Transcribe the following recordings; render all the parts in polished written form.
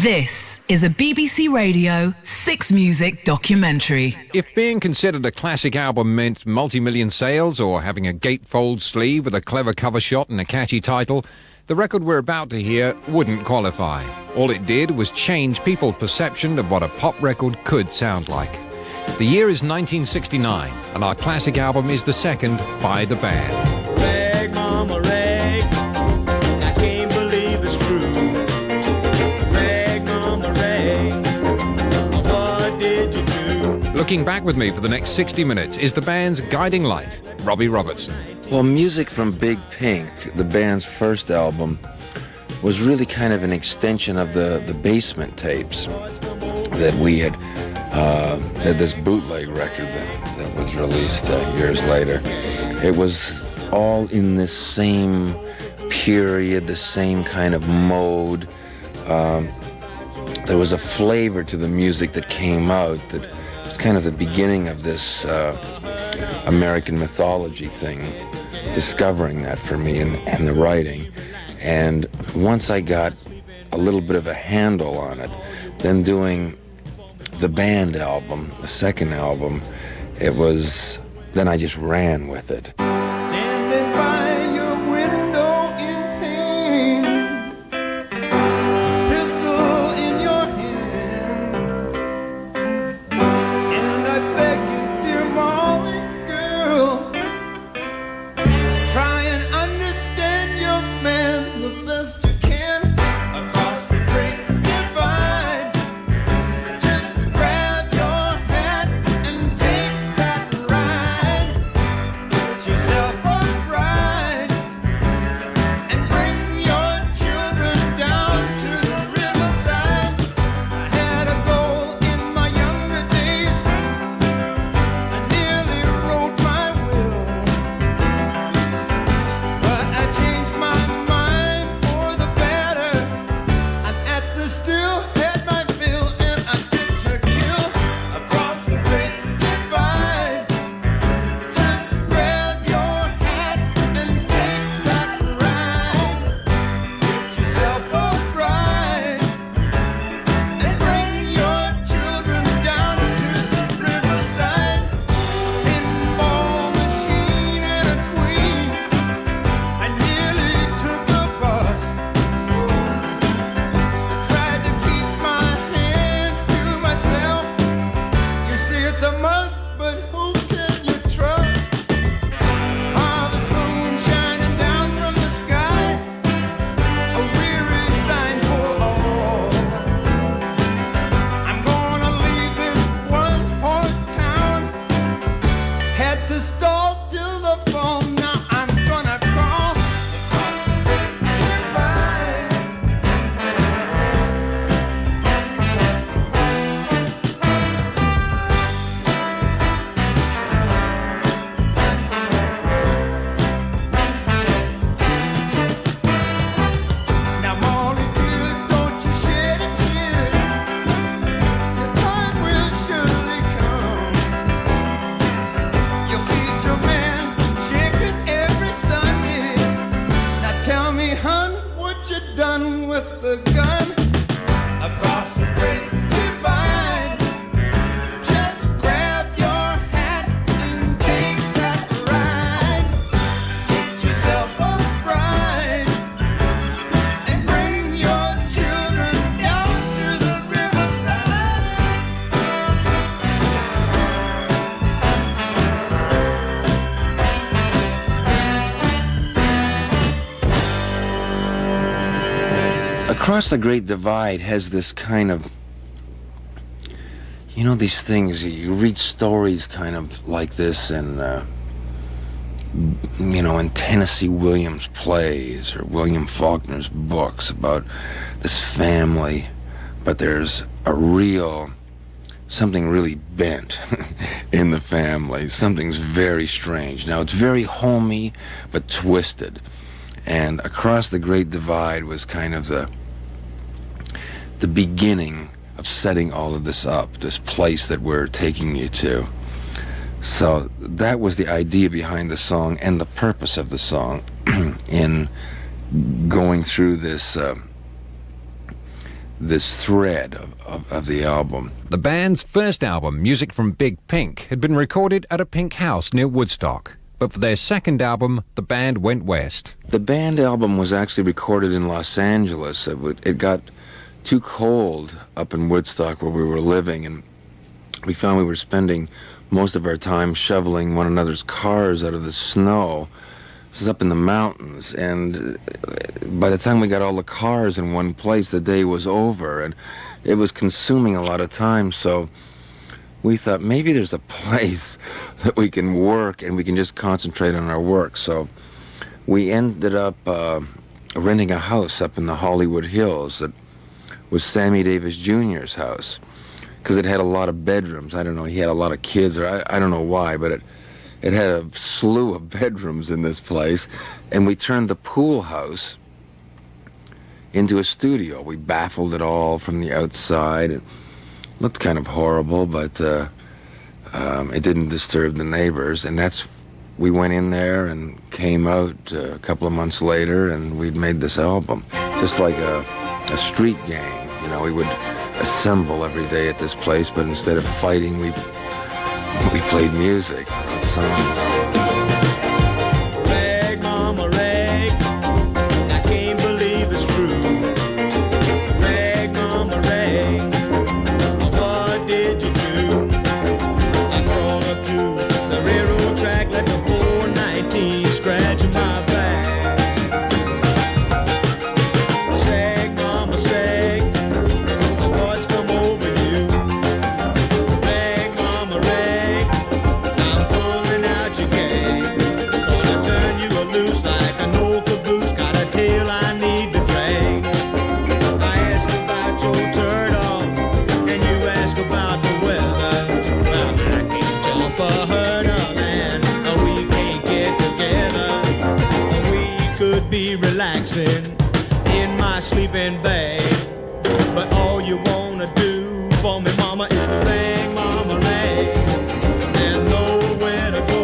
This is a BBC Radio 6 Music documentary. If being considered a classic album meant multi-million sales or having a gatefold sleeve with a clever cover shot and a catchy title, the record we're about to hear wouldn't qualify. All it did was change people's perception of what a pop record could sound like. The year is 1969, and our classic album is the second by the band. Rag, mama, rag, I can't believe it's true. Rag, mama, rag, what did you do? Looking back with me for the next 60 minutes is the band's guiding light, Robbie Robertson. Well, music from Big Pink, the band's first album, was really kind of an extension of the basement tapes that we had this bootleg record that was released years later. It was all in this same period, the same kind of mode. There was a flavor to the music that came out that was kind of the beginning of this American mythology thing, discovering that for me in the writing. And once I got a little bit of a handle on it, then doing the band album, the second album, then I just ran with it. Standing by your window in pain, pistol in your hand, and I beg you, dear Molly girl, try and understand your man the best you can. Across the great divide, just grab your hat and take that ride. Get yourself a bride and bring your children down to the riverside. I had a goal in my younger days. I nearly wrote my will, but I changed my mind for the better. I'm at the still, had my fill, and I'm fit to kill. Across the great divide, just grab your hat and take that ride. Get yourself a bride and bring your children down to the riverside. Pinball machine and a queen, I nearly took a bus. I tried to keep my hands to myself. You see, it's a must, but who can you trust? Harvest moon shining down from the sky, a weary sign for all. I'm gonna leave this one-horse town. Had to stall till the fall. Now I'm gonna crawl across the great divide. Now, Molly dear, don't you shed a tear. Your time will surely come. You'll feed your man chicken every Sunday. Now tell me, hun, what you done with the gun? Across the great divide, just grab your hat and take that ride. Get yourself a bride and bring your children down to the riverside. Across the Great Divide has this kind of, these things, you read stories kind of like this in Tennessee Williams plays or William Faulkner's books about this family, but there's something really bent in the family. Something's very strange. Now, it's very homey, but twisted. And Across the Great Divide was kind of the beginning of setting all of this up, this place that we're taking you to. So that was the idea behind the song and the purpose of the song in going through this this thread of the album. The band's first album, Music from Big Pink, had been recorded at a pink house near Woodstock. But for their second album, the band went west. The band album was actually recorded in Los Angeles. It got too cold up in Woodstock where we were living, and we found we were spending most of our time shoveling one another's cars out of the snow. This is up in the mountains, and by the time we got all the cars in one place, the day was over, and it was consuming a lot of time, so we thought maybe there's a place that we can work and we can just concentrate on our work. So we ended up renting a house up in the Hollywood Hills that was Sammy Davis Jr.'s house, because it had a lot of bedrooms. I don't know, he had a lot of kids, or I don't know why, but it had a slew of bedrooms in this place, and we turned the pool house into a studio. We baffled it all from the outside. It looked kind of horrible, but it didn't disturb the neighbors, and we went in there and came out a couple of months later, and we'd made this album, just like a street gang. You know, we would assemble every day at this place, but instead of fighting, we played music, wrote songs. Rag, mama, rag, I can't believe it's true. Rag, mama, rag, what did you do? I crawled up to the railroad track, let the 419 scratch my back. Sag, mama, sag, what's come over you? Rag, mama, rag, I'm pulling out your gag. Gonna turn you loose like an old caboose. Got a tail I need to drag. I ask about your turtle, and you ask about the weather. Well, I can't jump a hurdle, and we can't get together. We could be relaxing in my sleeping bag, but all you wanna do for me, mama, is rag, mama, rag. There's nowhere to go.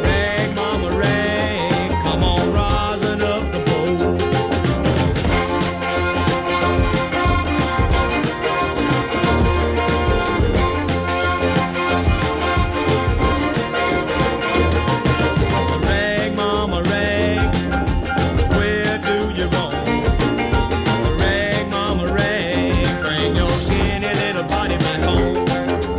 Rag, mama, rag, come on, rising up the boat. Rag, mama, rag, where do you roam? Rag, mama, rag, bring your skinny little body back home.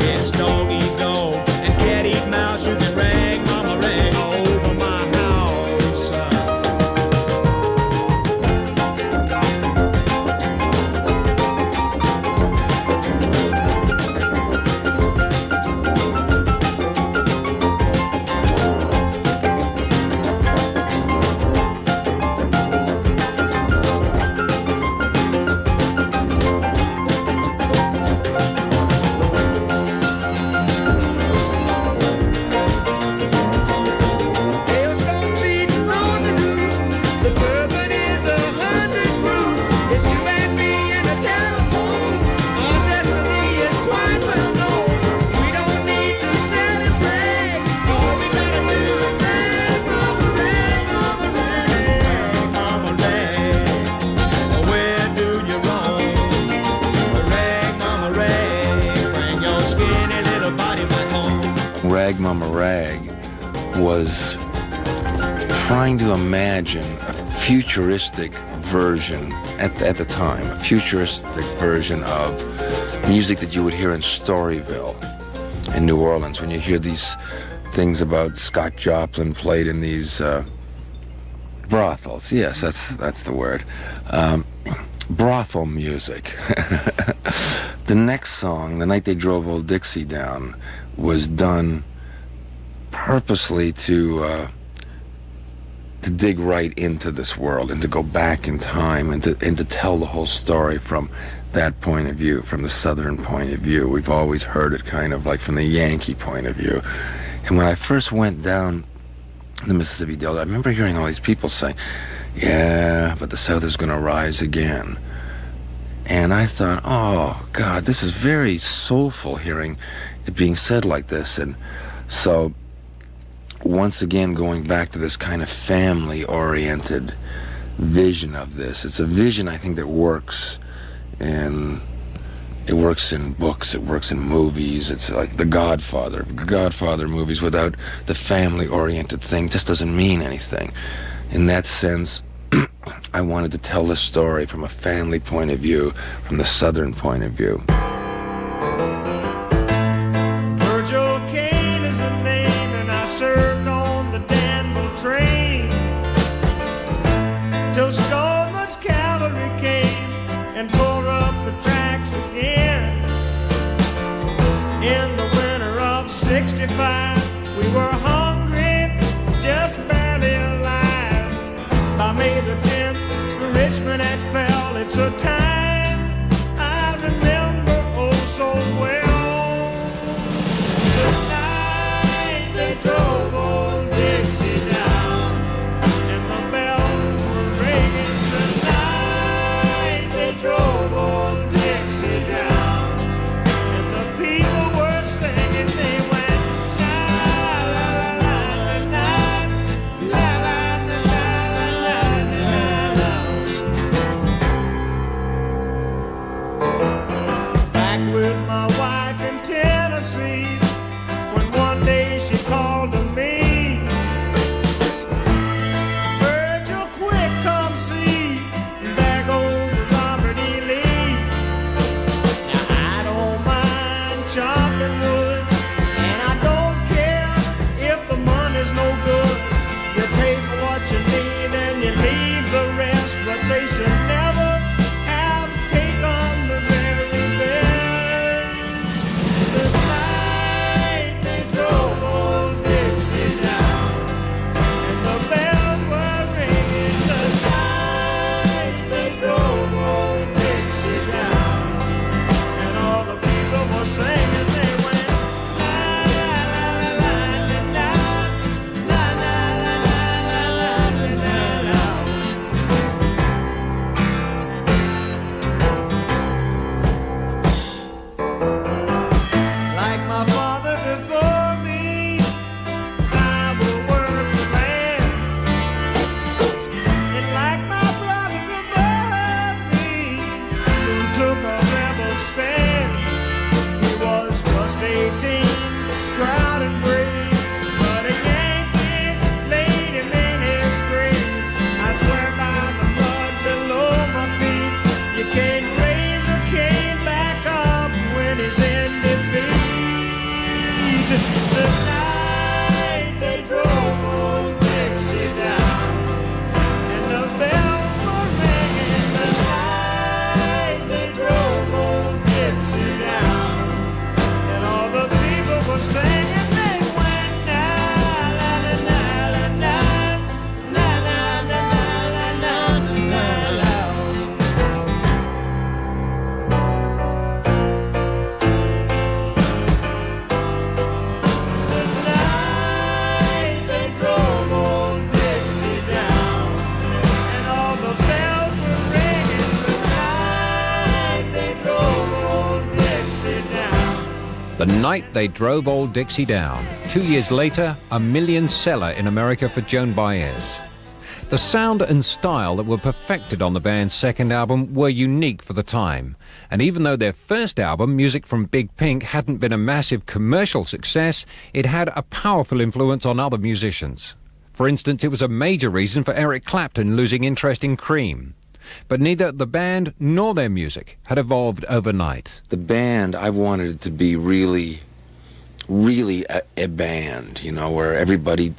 It's dog eat dog and cat eat mouse. You can rag, mama, rag all over my house. Hailstorm beating on the roof. The bourbon is 100 proof. It's you and me and the telephone. Our destiny is quite well known. We don't need to sit and rag. All we gotta do is rag, mama, rag, mama, rag, mama, rag. Where do you roam? Rag, mama, rag. Bring your skinny little body back home. Rag Mama Rag was trying to imagine a futuristic version at the time, a futuristic version of music that you would hear in Storyville in New Orleans, when you hear these things about Scott Joplin played in these brothels. Yes, that's the word. Brothel music. The next song, The Night They Drove Old Dixie Down, was done purposely to dig right into this world and to go back in time and to tell the whole story from that point of view, from the Southern point of view. We've always heard it kind of like from the Yankee point of view. And when I first went down the Mississippi Delta, I remember hearing all these people saying, yeah, but the South is going to rise again. And I thought, oh, God, this is very soulful hearing it being said like this. And so, once again, going back to this kind of family-oriented vision of this. It's a vision, I think, that works and it works in books, it works in movies. It's like The Godfather. Godfather movies without the family-oriented thing just doesn't mean anything. In that sense, I wanted to tell this story from a family point of view, from the Southern point of view. Virgil Kane is the name, and I served on the Danville train till Stoneman's cavalry came and tore up the tracks again. In the winter of '65, we were hungry, just barely alive. By May the 10th, Richmond had fell. It's a time I remember oh so well. The night they drove old Dixie down, and the bells were ringing. The night they drove old Dixie down, and the people were singing. They went la la la la la la la la la la. Back with my wife in Tennessee, when one day she called to me, Virgil, quick, come see, there goes Robert E. Lee. Now I don't mind chopping wood, and I don't care if the money's no good. You pay for what you need and you leave the rest, but they should never have taken the very best. The night they drove old Dixie down, and the bells were ringing. The night they drove old Dixie down, and all the people were singing. They went la la la la la la la la la la la la. Like my father before me, I will work the land. And like my brother above me, who took a rebel stand, he was just 18, proud and brave, but a Yankee laid him in his grave. I swear by the mud below my feet, you can't raise a cane back up when he's in defeat. The night they drove old Dixie down, and the bells were ringing. The night they drove old Dixie down, and all the people were singing. They went la la la la la la la la la la la la. The night they drove old Dixie down, and all the bells were ringing. The night they drove old Dixie down. The Night They Drove Old Dixie Down. 2 years later, a million seller in America for Joan Baez. The sound and style that were perfected on the band's second album were unique for the time. And even though their first album, Music from Big Pink, hadn't been a massive commercial success, it had a powerful influence on other musicians. For instance, it was a major reason for Eric Clapton losing interest in Cream. But neither the band nor their music had evolved overnight. The band, I wanted it to be really a band, you know, where everybody,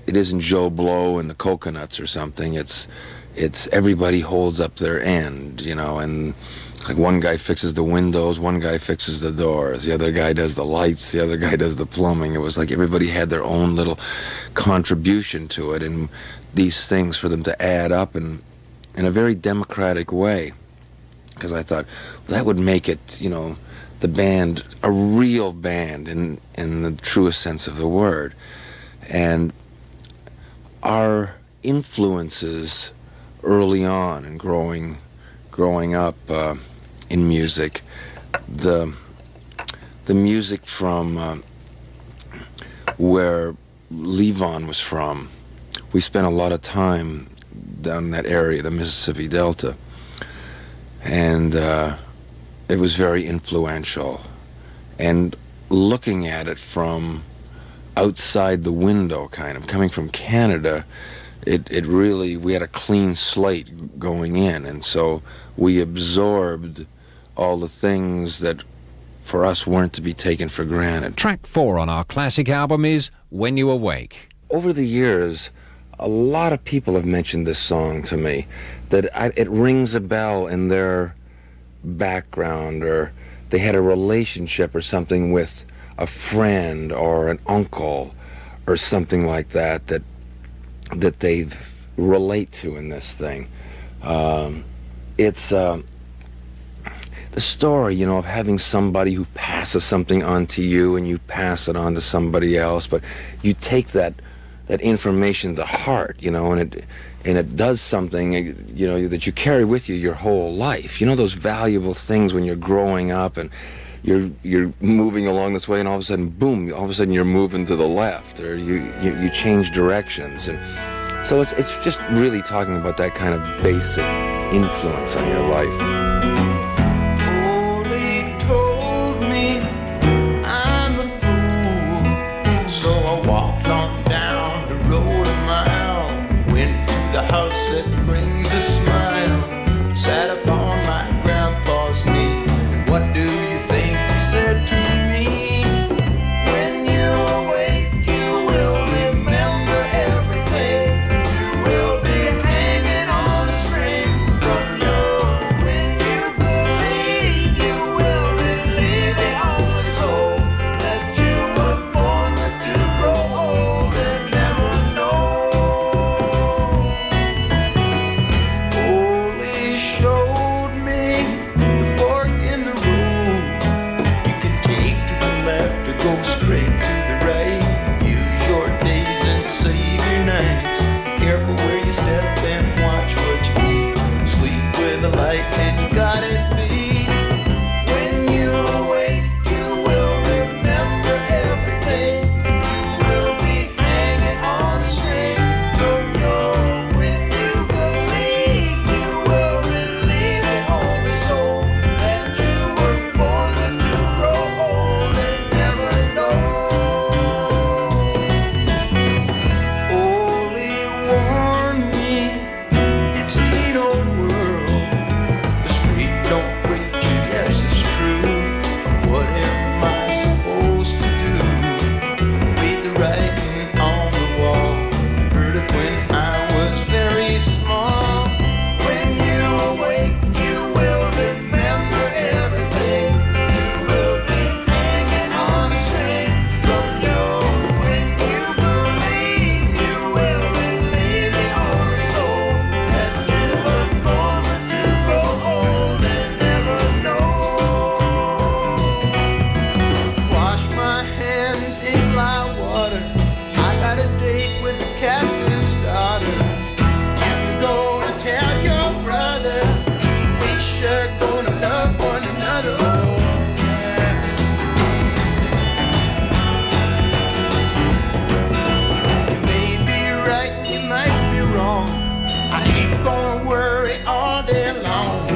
it isn't Joe Blow and the Coconuts or something. It's everybody holds up their end, you know, and like one guy fixes the windows, one guy fixes the doors, the other guy does the lights, the other guy does the plumbing. It was like everybody had their own little contribution to it, and these things for them to add up in a very democratic way. Because I thought, well, that would make it, you know, the band a real band in the truest sense of the word. And our influences early on and growing up in music, the music from where Levon was from, we spent a lot of time down that area, the Mississippi Delta. and it was very influential. And looking at it from outside the window, kind of coming from Canada, it really, we had a clean slate going in, and so we absorbed all the things that for us weren't to be taken for granted. Track 4 on our classic album is When You Awake. Over the years, a lot of people have mentioned this song to me, that it rings a bell in their background, or they had a relationship or something with a friend or an uncle or something like that that they relate to in this thing. It's the story, you know, of having somebody who passes something on to you and you pass it on to somebody else, but you take that information to heart, you know, and it does something, you know, that you carry with you your whole life. You know, those valuable things when you're growing up and you're moving along this way, and all of a sudden, boom, all of a sudden you're moving to the left, or you change directions. And so it's just really talking about that kind of basic influence on your life. Holy told me I'm a fool, so I walked on down the road a mile, went to the house that brings a smile, sat upon my grandpa's knee. What do you think he said to me? When you awake, you will remember everything. You will be hanging on a string from your. When you believe, you will relieve the only soul that you were born with to grow old and never know. Holy showed me the fork in the road. You can take to the left or go straight to the right. Use your days and save your nights. Careful where you step and watch what you eat. Sleep with a light and you got it beat. When you awake, you will remember everything. You will be hanging on a string from your. When you believe, you will relieve the only soul that you were born with to grow old and never know. Only warn me, it's a neat old world. The street don't preach it, yes it's true. What am I supposed to do? Read the writing on the wall. I heard it when I was very small. When you awake, you will remember everything. You will be hanging on a string from your. When you believe, you will relieve the only soul that you were born with to grow old and never know. Wash my hands in live water. I got a date with the captain's daughter. You gonna tell your brother we sure gonna love one another. Oh, yeah. You may be right and you might be wrong. I ain't gonna worry all day long.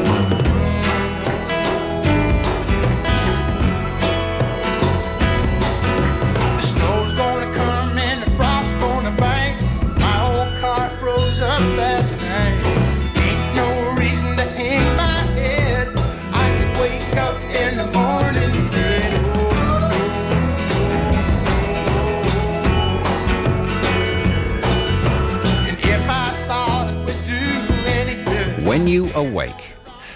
The snow's gonna come and the frost's gonna bite. My old car froze up last night. Ain't no reason to hang my head. I could wake up in the morning dead. And if I thought it would do any good. When You Awake.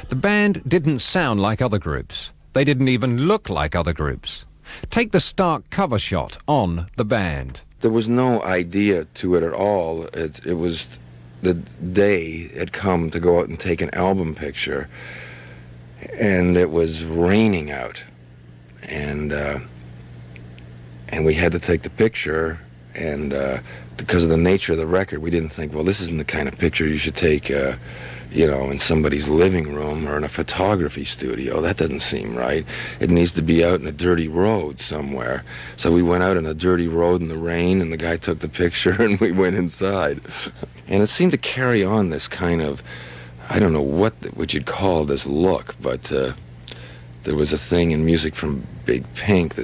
The band didn't sound like other groups. They didn't even look like other groups. Take the stark cover shot on the band. There was no idea to it at all. It was the day had come to go out and take an album picture, and it was raining out, and we had to take the picture, and because of the nature of the record, we didn't think, well, this isn't the kind of picture you should take, you know, in somebody's living room or in a photography studio. That doesn't seem right. It needs to be out in a dirty road somewhere. So we went out in a dirty road in the rain, and the guy took the picture, and we went inside. And it seemed to carry on this kind of I don't know what you'd call this look, but there was a thing in music from Big Pink.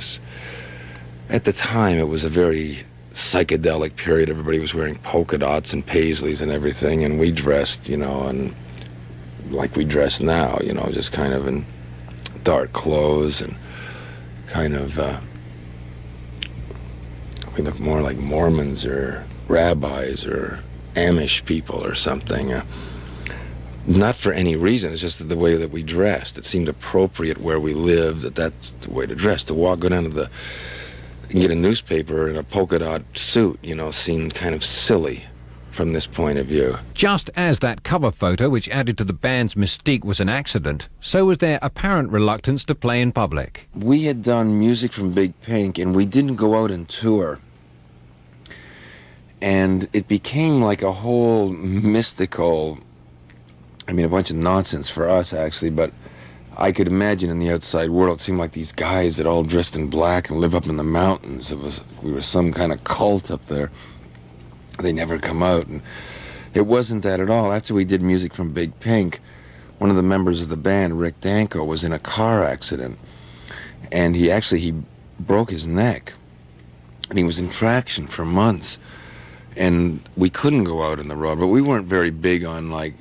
At the time, it was a very psychedelic period. Everybody was wearing polka dots and paisleys and everything, and we dressed, and like we dress now, just kind of in dark clothes and kind of, we look more like Mormons or rabbis or Amish people or something. Not for any reason, it's just the way that we dressed. It seemed appropriate where we lived, that's the way to dress. To go down to get a newspaper in a polka dot suit, seemed kind of silly from this point of view. Just as that cover photo, which added to the band's mystique, was an accident, so was their apparent reluctance to play in public. We had done music from Big Pink, and we didn't go out and tour. And it became like a whole mystical, a bunch of nonsense for us, actually, but I could imagine in the outside world, it seemed like these guys that all dressed in black and live up in the mountains. We were some kind of cult up there. They never come out, and it wasn't that at all. After we did music from Big Pink, one of the members of the band, Rick Danko, was in a car accident, and he broke his neck, and he was in traction for months. And we couldn't go out on the road, but we weren't very big on, like,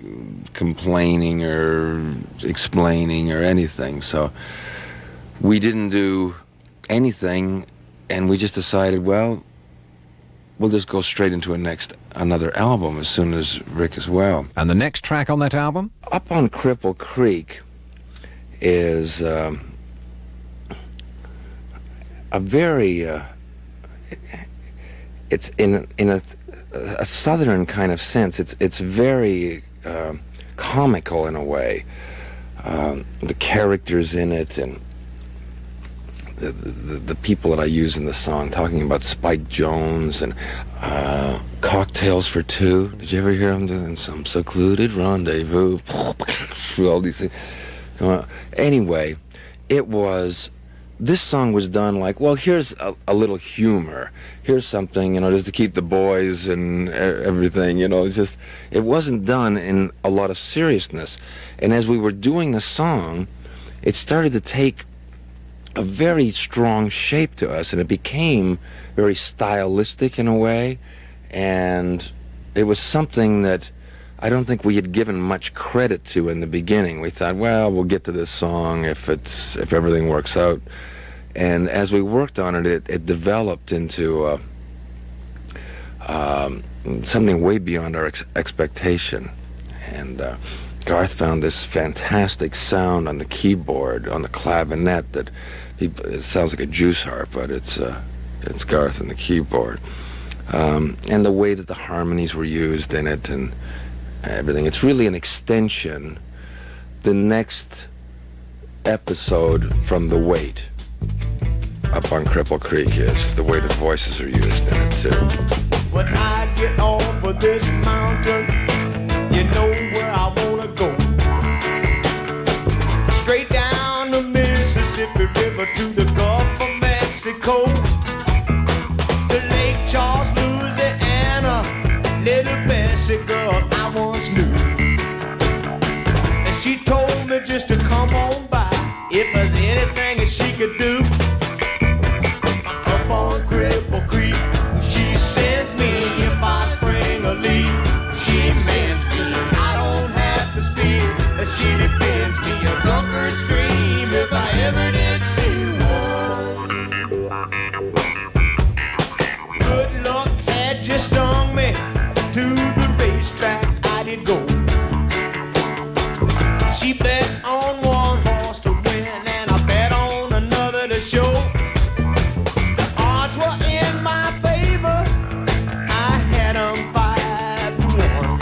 complaining or explaining or anything. So we didn't do anything, and we just decided, well, we'll just go straight into another album as soon as Rick is well. And the next track on that album? Up on Cripple Creek is a very... it's in a southern kind of sense. It's very comical in a way. The characters in it and the people that I use in the song, talking about Spike Jones and Cocktails for Two. Did you ever hear them doing some secluded rendezvous? All these things. Anyway, this song was done like, well, here's a little humor. Here's something, just to keep the boys and everything, it wasn't done in a lot of seriousness. And as we were doing the song, it started to take a very strong shape to us, and it became very stylistic in a way, and it was something that I don't think we had given much credit to in the beginning. We thought, well, we'll get to this song if everything works out. And as we worked on it, it developed into something way beyond our expectation. And Garth found this fantastic sound on the keyboard, on the clavinet, that it sounds like a juice harp, but it's Garth on the keyboard. And the way that the harmonies were used in it and everything. It's really an extension. The next episode from The Wait, Up on Cripple Creek, is the way the voices are used in it too. When I get off of this mountain, you know where I wanna go. Straight down the Mississippi River to the Gulf of Mexico, to Lake Charles, Louisiana. Little Bessie girl I once knew, and she told me just to come on by if there's anything that she could do. Up on Cripple Creek, she sends me if I spring a leak. She mends me, I don't have to speak. She defends me, a drunkard's dream if I ever did see one. Good luck had just stung me. To the racetrack I did go. She bet on one horse to win, and I bet on another to show. The odds were in my favor, I had 'em 5-1.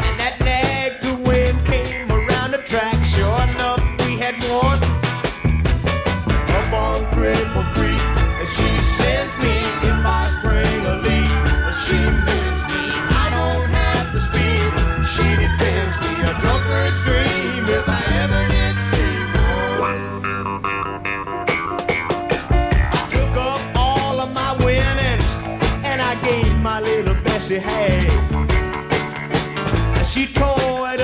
And that nag to win came around the track, sure enough we had won. Up on Cripple Creek, and she sends me if I spring a leak. She mends me, I don't have to speak. She defends me, a drunkard's dream if I ever did see one. I took up all of my winnings and I gave my little Bessie half. And she tore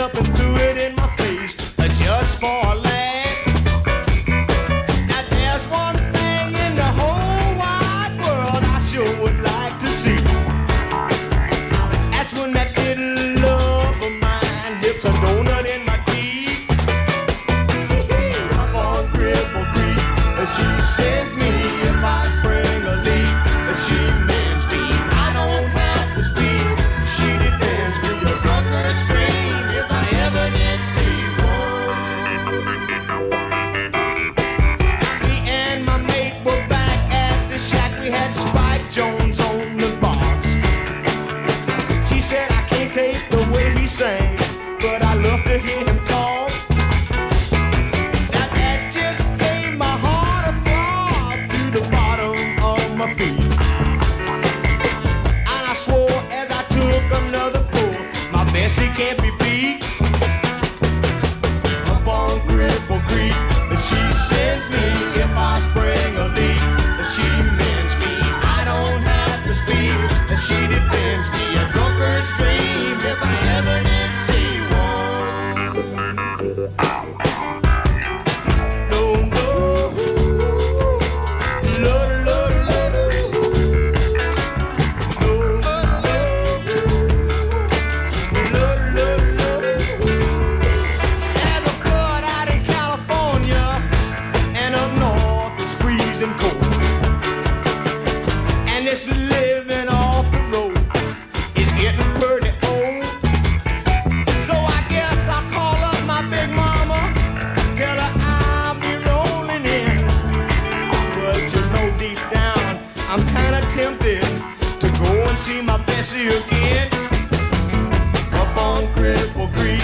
my Bessie again. Up on Cripple Creek,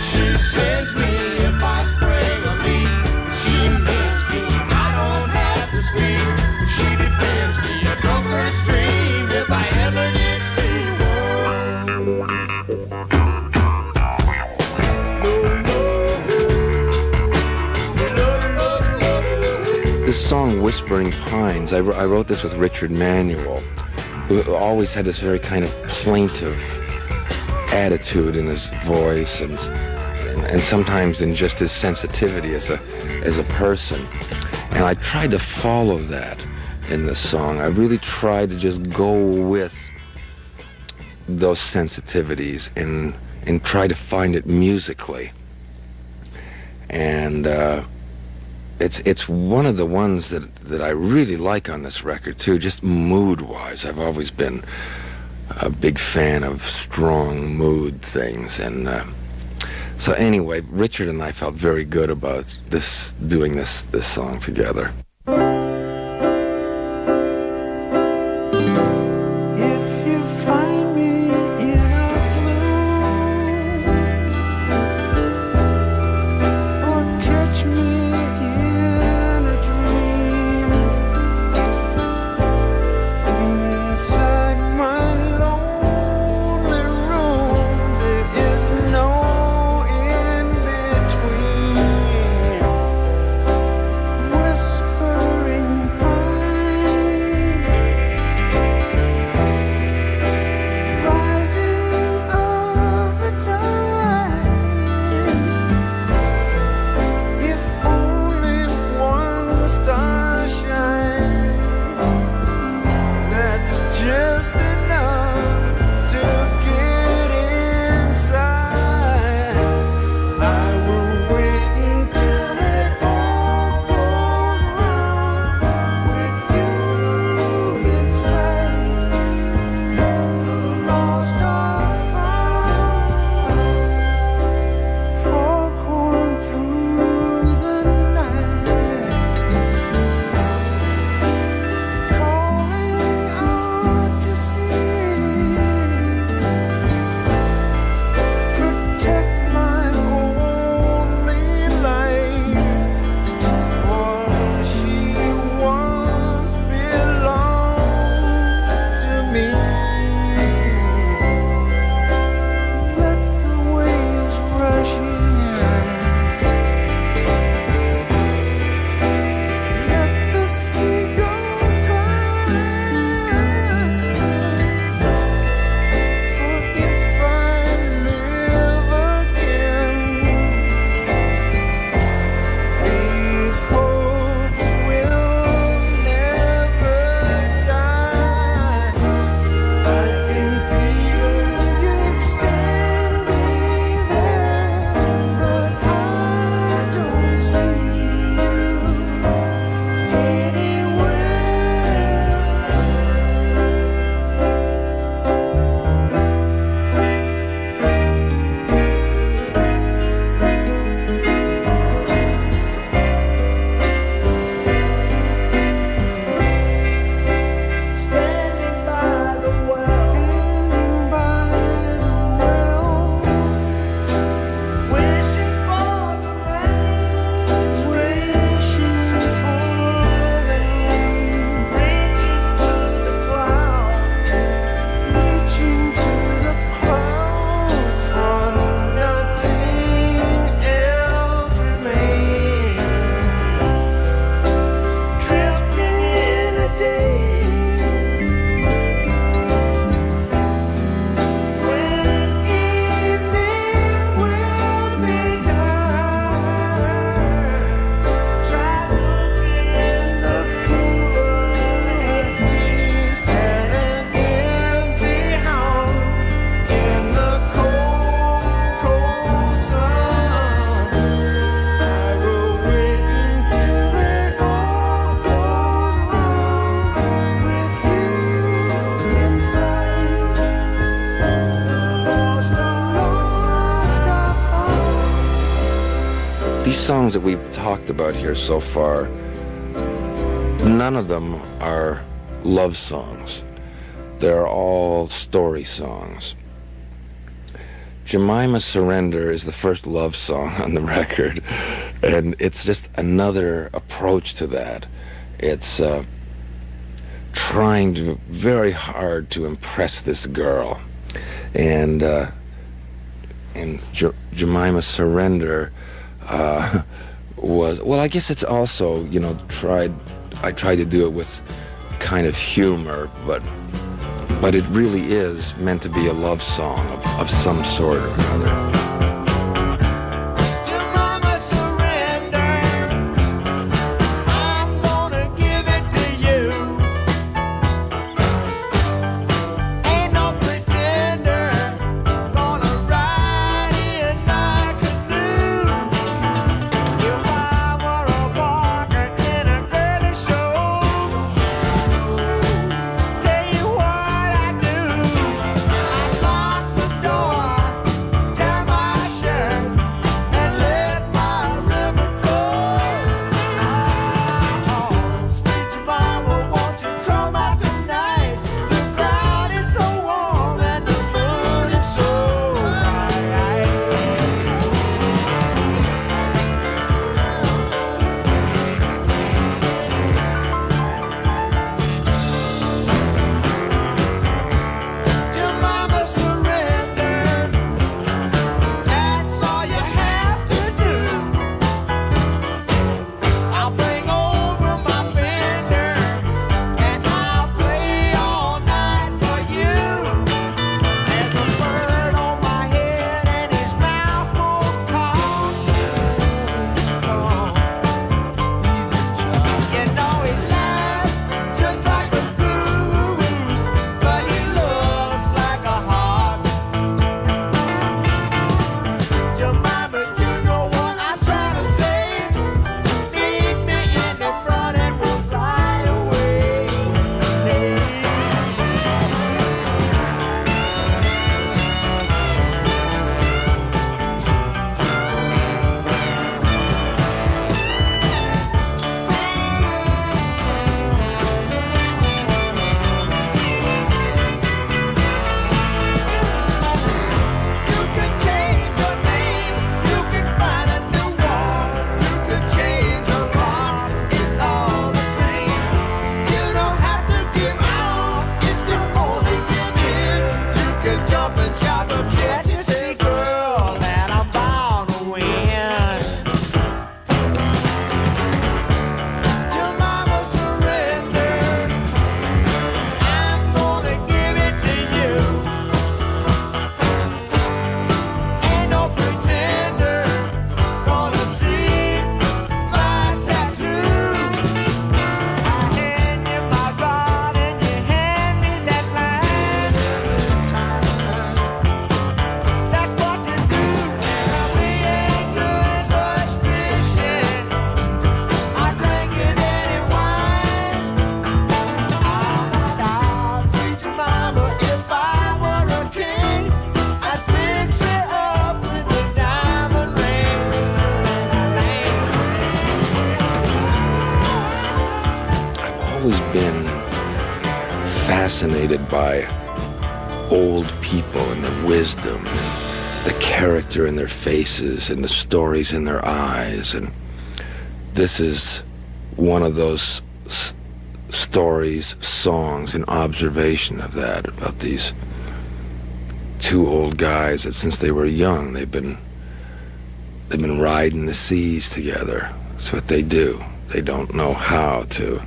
she sends me if I spring a leak. She mends me, I don't have to speak. She defends me, a drunkard's dream, if I ever did see one. This song, Whispering Pines, I wrote this with Richard Manuel, who always had this very kind of plaintive attitude in his voice and sometimes in just his sensitivity as a person. And I tried to follow that in this song. I really tried to just go with those sensitivities and try to find it musically. And it's one of the ones that I really like on this record too, just mood-wise. I've always been a big fan of strong mood things, and so anyway, Richard and I felt very good about doing this song together. If you find me in a gloom or catch me in a dream inside my lonely room, there is no in between. Whispering pines rising of the tide. If only one star shines, that's just enough to get inside. I will wait until it all goes wrong with you inside. Lost or found, foghorn through the night, calling out to sea. Protect my only life, for she once belonged to me. Let the waves rush in, let the seagulls cry. For if I live again, these hopes will never die. I can feel you standing there, but I don't see you anywhere. Standing by the well, wishing for the rain, wishing for the rain, reaching to the clouds, reaching to the clouds, for nothing else remains. Drifting in a day when evening will be done. Try looking in the cooler haze at an empty house in the cold, cold sun. I will wait until it all goes wrong with you inside. Lost I found. These songs that we've talked about here so far, none of them are love songs. they're all story songs. Jemima Surrender is the first love song on the record, and it's just another approach to that. It's trying to very hard to impress this girl, and Jemima Surrender was, well, I guess it's also, you know, I tried to do it with kind of humor, but it really is meant to be a love song of some sort or another. Jemima, surrender. I'm gonna give it to you. Ain't no pretender gonna ride in my canoe. If I were a walker in a girly show, tell you what I do. I lock the door, tear my shirt, and let my river flow. Oh, sweet Jemima, won't you come out tonight? The crowd is so warm and the moon is so bright. Jemima, surrender. That's all you have to do. I'll bring over my fender and I'll play all night for you. There's a bird on my head and his mouth won't talk. You know he laughs just like a goose, but he looks like a hawk. Jemima, you know what I'm trying to say. Meet me in the front and we'll fly away. You can change your name, you can find a new one, you can change your heart, it's all the same. You don't have to give out if you only give in. You can jump and shout, but can't you see, girl, that I'm bound to win? Jemima, surrender. I'm gonna give it to you. Ain't no pretender gonna see my tattoo. I hand you my rod and you hand me that line. That's what you do. Now we ain't doing much fishing. I drink it any wine. Sweet Jemima, if I were a king, I'd fix it up with a diamond ring. I've always been fascinated by old people and their wisdom, the character in their faces and the stories in their eyes, and this is one of those stories, songs, an observation of that, about these two old guys that since they were young they've been riding the seas together. That's what they do. They don't know how to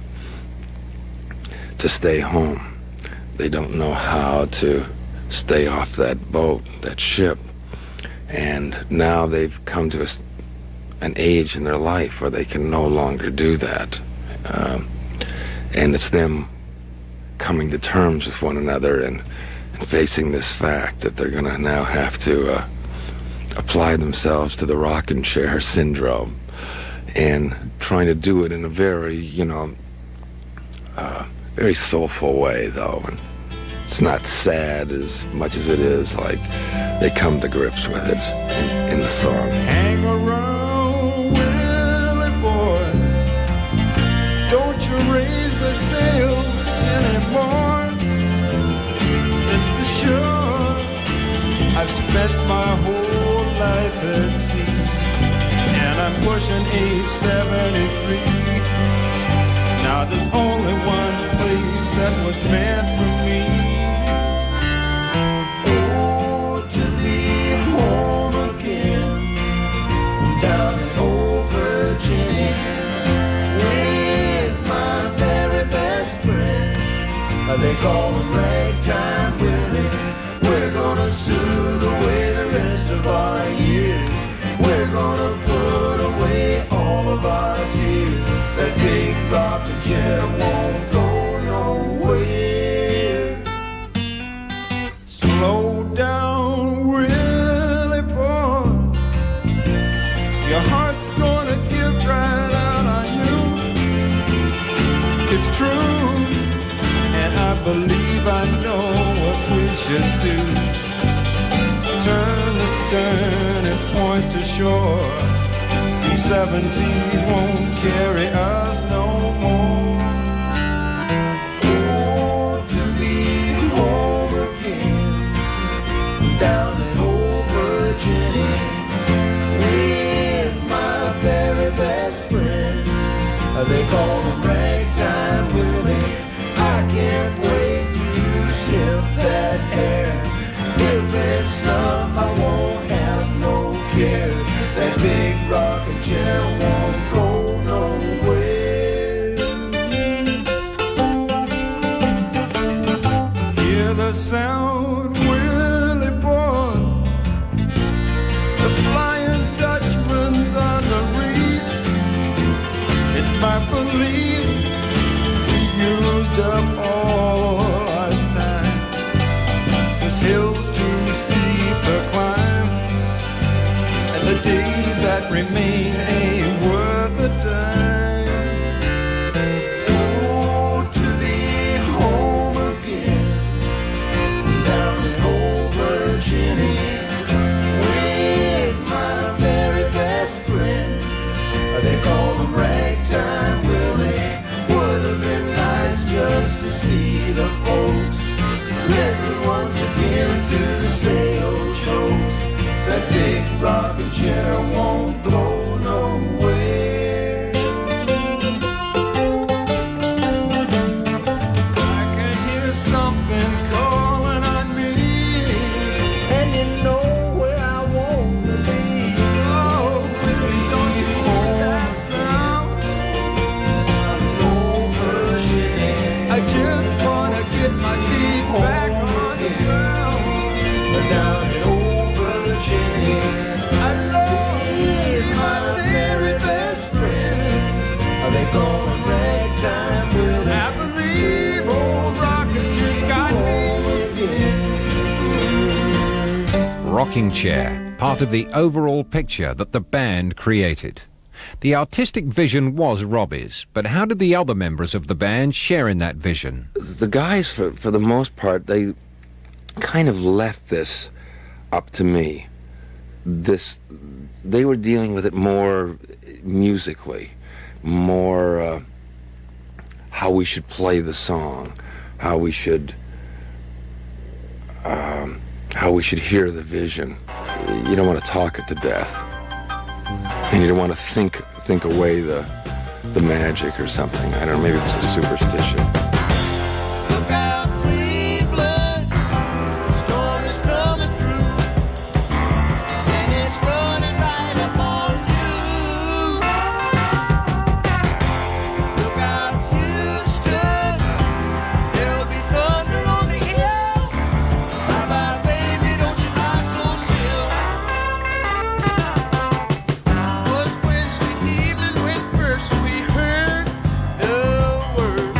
stay home. They don't know how to stay off that boat, that ship. And now they've come to an age in their life where they can no longer do that. And it's them coming to terms with one another and facing this fact that they're going to now have to apply themselves to the rocking chair syndrome, and trying to do it in a very, very soulful way, though. And it's not sad as much as it is like they come to grips with it in the song. Hang around, Willie boy. Don't you raise the sails anymore. pushing age 73. Now there's only one place that was meant for me. Oh, to be home again, down in old Virginia, with my very best friend. They call him Ragtime Willie. We're gonna soothe away the rest of our years. We're gonna put away all of our tears. That big rocking chair won't go nowhere. Slow down, Willie boy. Your heart's gonna give right out on you. It's true, and I believe I know what we should do. Turn the stern and point to shore. These seven seas won't carry us no more. Oh, to be home again, down in old Virginia, with my very best friend. They call him Ragtime Willie. I can't wait to sip that air. If it's love, I won't have no care. That big rocking chair won't go nowhere. Hear the sound, Willie boy. The Flying Dutchman's on the reef. It's my belief we used up all our time. This hill's too steep to climb, and the days that remain ain't worth a dime. Oh, to be home again, down in old Virginia, with my very best friend. They call him Ragtime Willie. Would have been nice just to see the folks listen once again to the stale jokes. That big rocking chair won't go nowhere. I can hear something calling on me, and you know where I want to be. Oh, Willie, don't you hear that sound? Oh, Virginia, I just wanna get my feet back on the ground. Down in old Virginia, I love my very best friend. They call him Ragtime Willie. I believe old Rocket just got me. Rocking Chair, part of the overall picture that the band created. The artistic vision was Robbie's, but how did the other members of the band share in that vision? The guys, for the most part, they kind of left this up to me. They were dealing with it more musically, more how we should play the song, how we should hear the vision. You don't want to talk it to death, and you don't want to think away the magic or something. I don't know, maybe it was a superstition. Look out, free blood. Storm is coming through, and it's running right up on you. Look out, Houston. There'll be thunder on the hill. How about, baby, don't you lie so still? Was Wednesday evening when first we heard the word.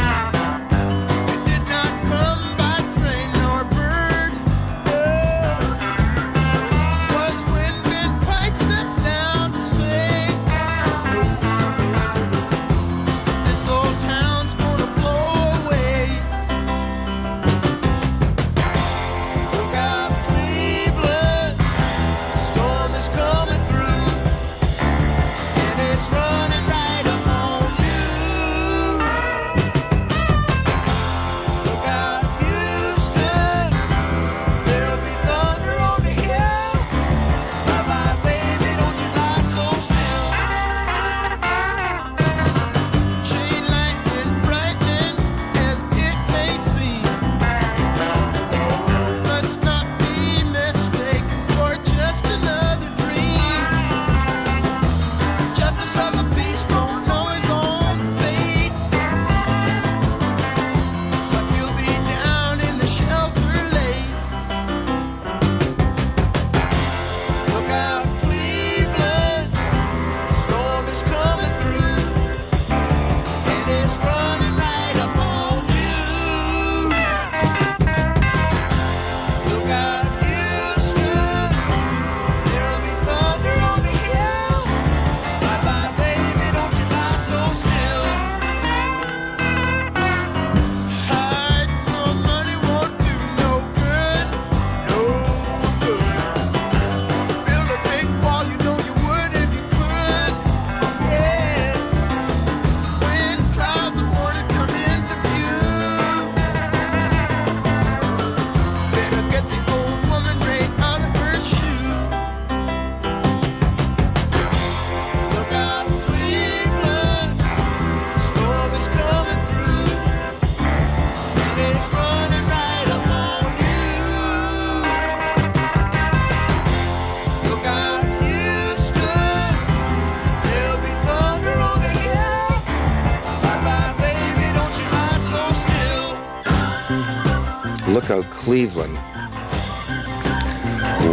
Lookout Cleveland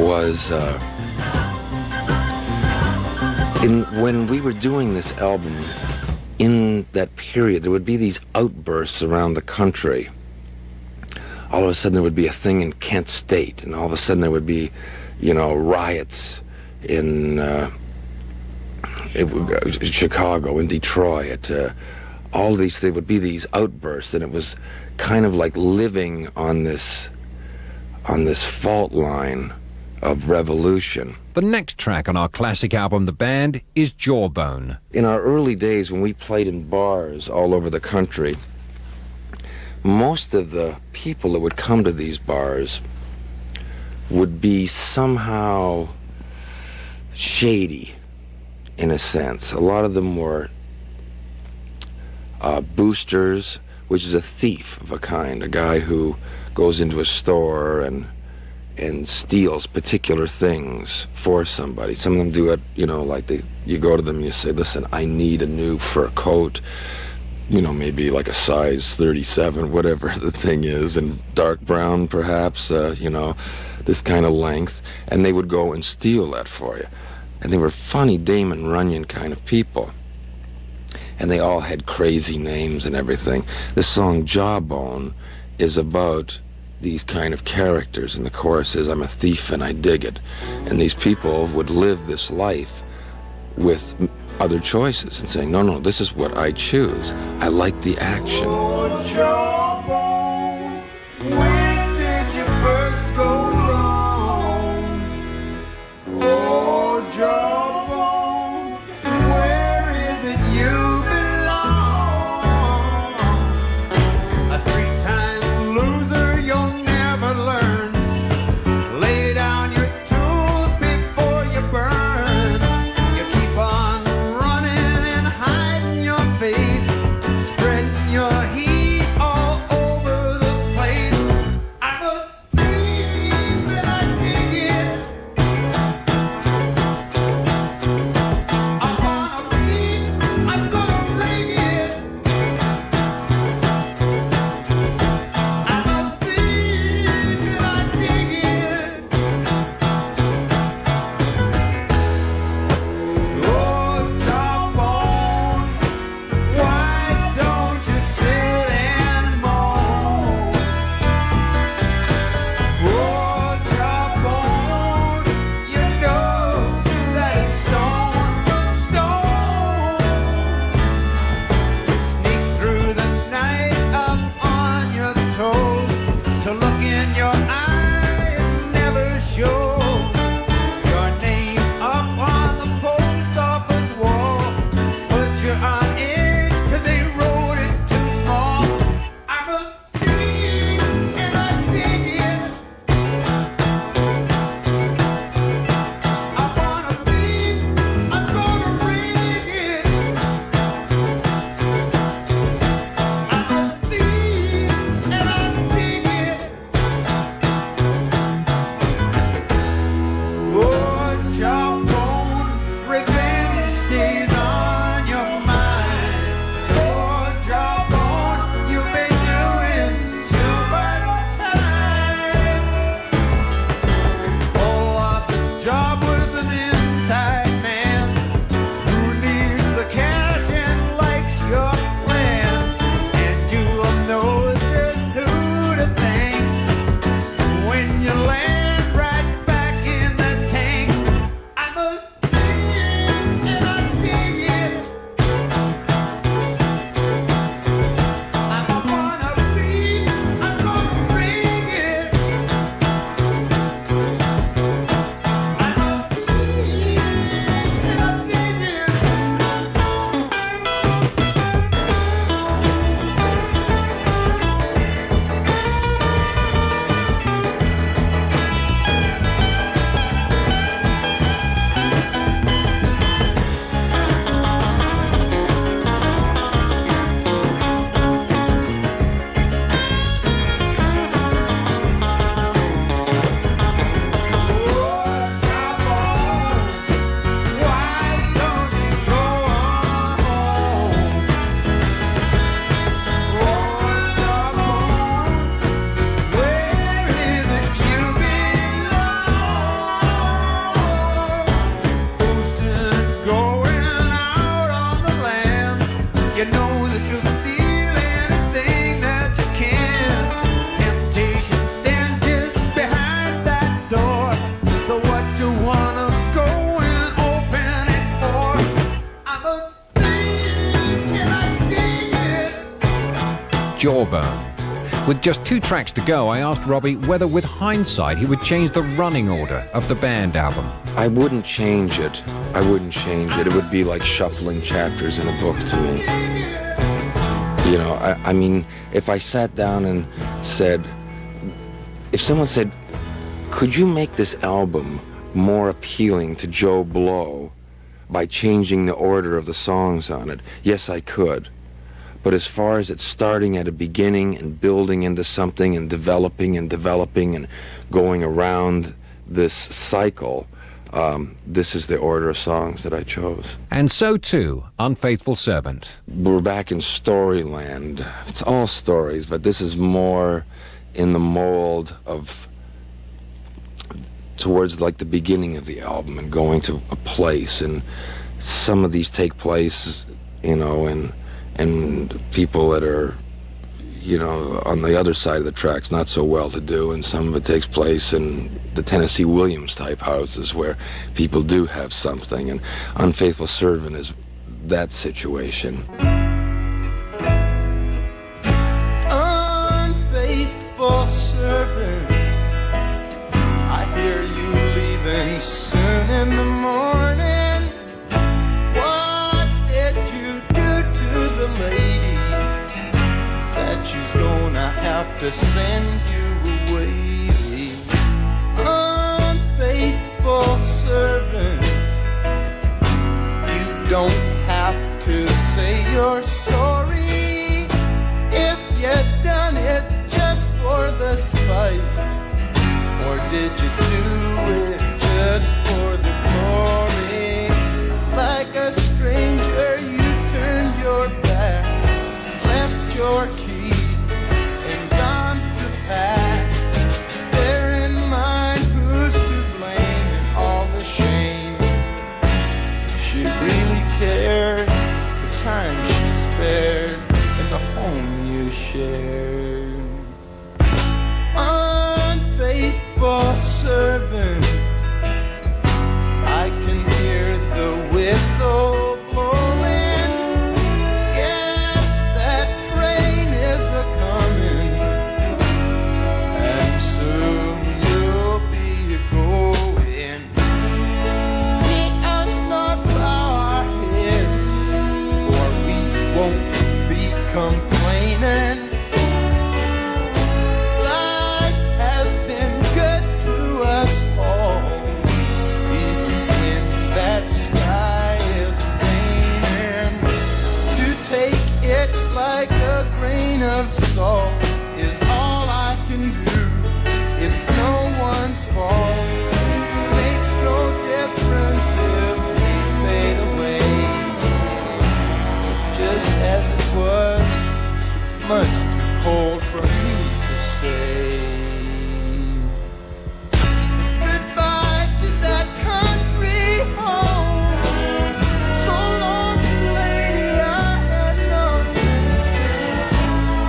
was when we were doing this album. In that period, there would be these outbursts around the country. All of a sudden, there would be a thing in Kent State, and all of a sudden, there would be, riots in Chicago, in Detroit. All these, there would be these outbursts, and it was kind of like living on this fault line of revolution. The next track on our classic album, The Band, is Jawbone. In our early days, when we played in bars all over the country, most of the people that would come to these bars would be somehow shady, in a sense. A lot of them were boosters, which is a thief of a kind, a guy who goes into a store and steals particular things for somebody. Some of them do it, like you go to them and you say, listen, I need a new fur coat, maybe like a size 37, whatever the thing is, and dark brown perhaps, this kind of length, and they would go and steal that for you. And they were funny Damon Runyon kind of people. And they all had crazy names and everything. The song Jawbone is about these kind of characters, and the chorus is, I'm a thief and I dig it. And these people would live this life with other choices and saying, no, this is what I choose. I like the action. Oh, Jawbone, when did you first go wrong? Oh, Jawbone, where is it you belong? A three-time loser, you'll never learn. Lay down your tools before you burn. You keep on running and hiding your face, spreading your heat all You know that you'll steal anything that you can. Temptation stands just behind that door. So what you wanna go and open it for? I'm a thief and I dig it. Jawbone. With just 2 tracks to go, I asked Robbie whether with hindsight he would change the running order of the band album. I wouldn't change it. I wouldn't change it. It would be like shuffling chapters in a book to me. You know, I mean, if I sat down and said, if someone said, could you make this album more appealing to Joe Blow by changing the order of the songs on it? Yes, I could. But as far as it starting at a beginning and building into something and developing and going around this cycle, this is the order of songs that I chose. And so too, Unfaithful Servant. We're back in Storyland. It's all stories, but this is more in the mold of towards like the beginning of the album and going to a place. And some of these take place, you know, and people that are, you know, on the other side of the tracks, not so well to do, and some of it takes place in the Tennessee Williams type houses where people do have something, and Unfaithful Servant is that situation. Unfaithful servant, I hear you leaving soon in the morning. What did you do to the lady that she's gonna have to send you away? Unfaithful servant, you don't have to say you're sorry if you done it just for the spite. Or did you do it just for the glory? Like a stranger you turned your back, left your key and gone to pack. Bear in mind who's to blame and all the shame. She really cared the time she spared and the home you shared. Unfaithful servant, I can hear the whistle blowing. Yes, that train is a-coming, and soon you'll be going. Let us not bow our heads, or we won't be complaining. Life has been good to us all, even when that sky is raining. To take it like a grain of salt is all I can do. It's no one's fault. Makes no difference if we fade away. It's just as it was. It's much too cold for me to stay. Goodbye to that country home. So long, lady, I had nothing.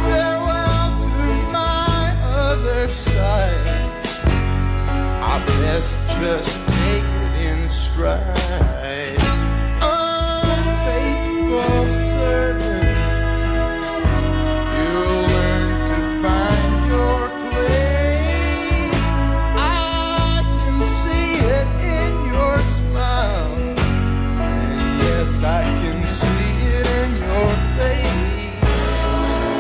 Farewell to my other side. I best just take it in stride. Unfaithful servant, you'll learn to find your place. I can see it in your smile, and yes, I can see it in your face.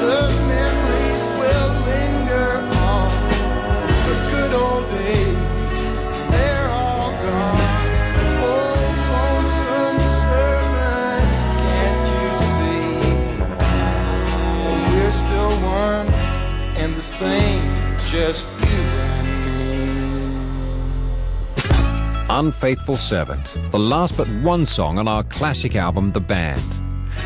The memories will linger on. The good old days, they're all gone. Oh, lonesome servant, can't you see? We're still one and the same, just you and me. Unfaithful Servant, the last but one song on our classic album, The Band.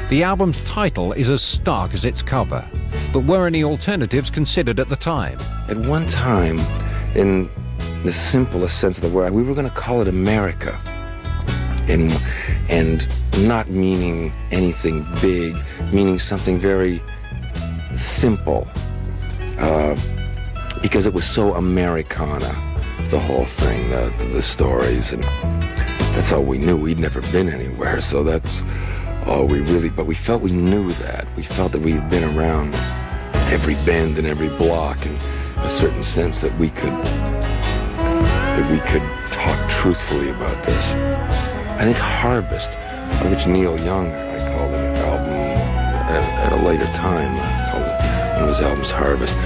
The album's title is as stark as its cover, but were any alternatives considered at the time? At one time, in the simplest sense of the word, we were going to call it America. And not meaning anything big, meaning something very simple, because it was so Americana, the whole thing, the stories, and that's all we knew. We'd never been anywhere, so that's all we really, but we felt we knew that. We felt that we had been around every bend and every block, in a certain sense that we could talk truthfully about this. I think Harvest, which Neil Young, I called an album at a later time, I called it one of his albums Harvest,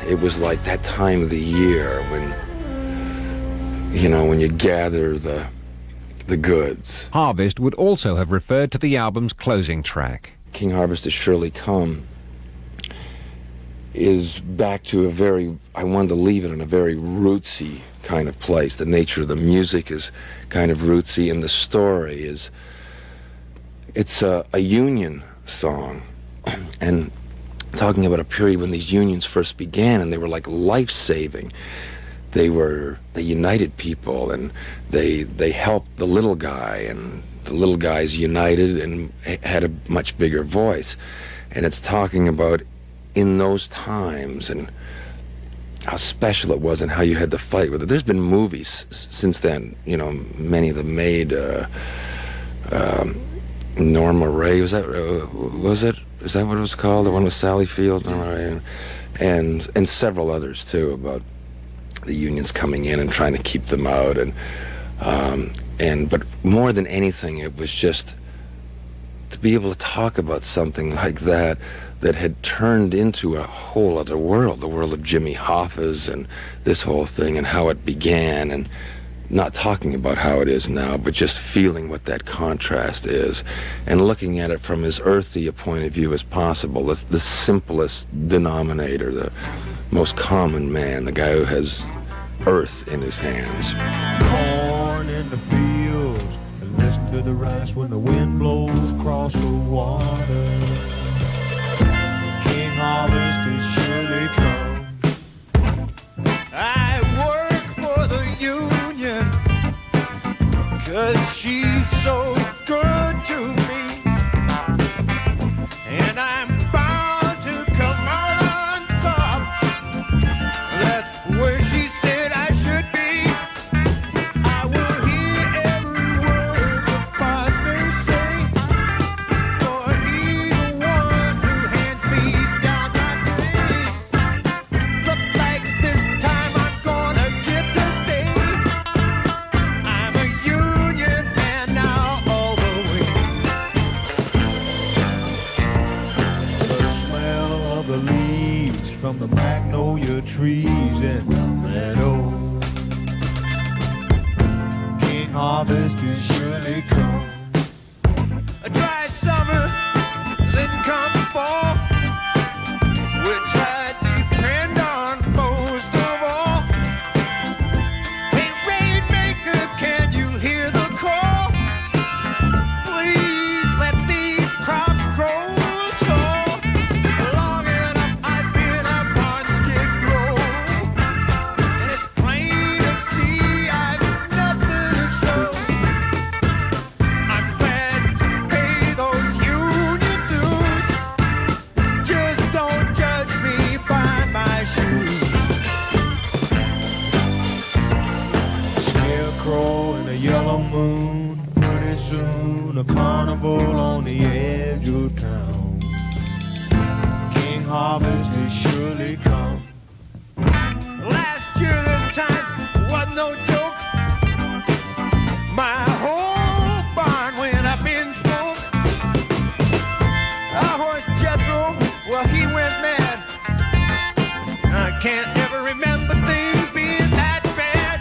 it was like that time of the year when, when you gather the goods. Harvest would also have referred to the album's closing track. King Harvest Has Surely Come is back to I wanted to leave it in a very rootsy kind of place. The nature of the music is kind of rootsy, and the story it's a union song, and talking about a period when these unions first began, and they were like life-saving. They united people, and they helped the little guy, and the little guys united and had a much bigger voice. And it's talking about in those times and how special it was and how you had to fight with it. There's been movies since then, many of them made. Norma Ray, is that what it was called? The one with Sally Field, Norma Ray, and several others too, about the unions coming in and trying to keep them out, but more than anything, it was just to be able to talk about something like that had turned into a whole other world, the world of Jimmy Hoffa's and this whole thing and how it began, and not talking about how it is now, but just feeling what that contrast is and looking at it from as earthy a point of view as possible. The simplest denominator, the most common man, the guy who has earth in his hands. Corn in the fields, and listen to the rice when the wind blows across the water. King Harvest is surely come. I work for the union 'cause she's so good to me, and I'm bound to come out on top. That's where she said I should be. I will hear every word the boss may say, for he's the one who hands me down my pay. Looks like this time I'm gonna get to stay. I'm a union man now all the way. The smell of the leaves from the magnolia trees in the meadow. King Harvest is surely come. A dry summer, then come fall, which I depend on most of all. Hey, Rainmaker, can you hear the call? Please let these crops grow tall. Long enough I've been up on Skid Row, and it's plain to see I've nothing to show. I'm glad to pay those union dues. Just don't judge me by my shoes. Scarecrow in a yellow moon, pretty soon a carnival on the edge of town. King Harvest is surely come. Last year this time was no joke. My whole barn went up in smoke. Our horse Jethro, well, he went mad. I can't ever remember things being that bad.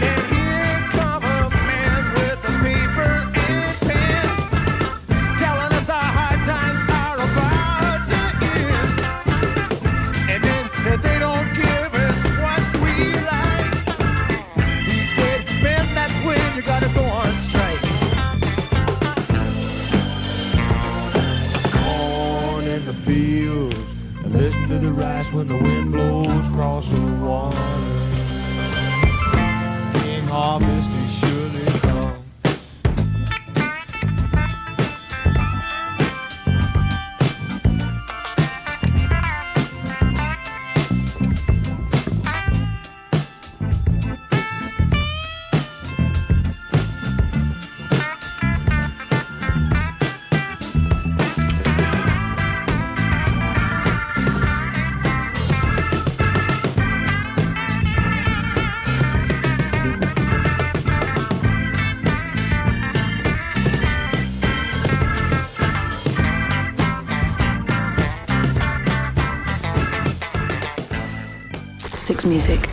And here come a man with a paper and pen, telling us our hard times are about to end. And then they don't give us what we like. He said, man, that's when you gotta go on strike. Corn in the fields, and listen to the rice when the wind blows across the water. King Harvest is surely come. Six Music.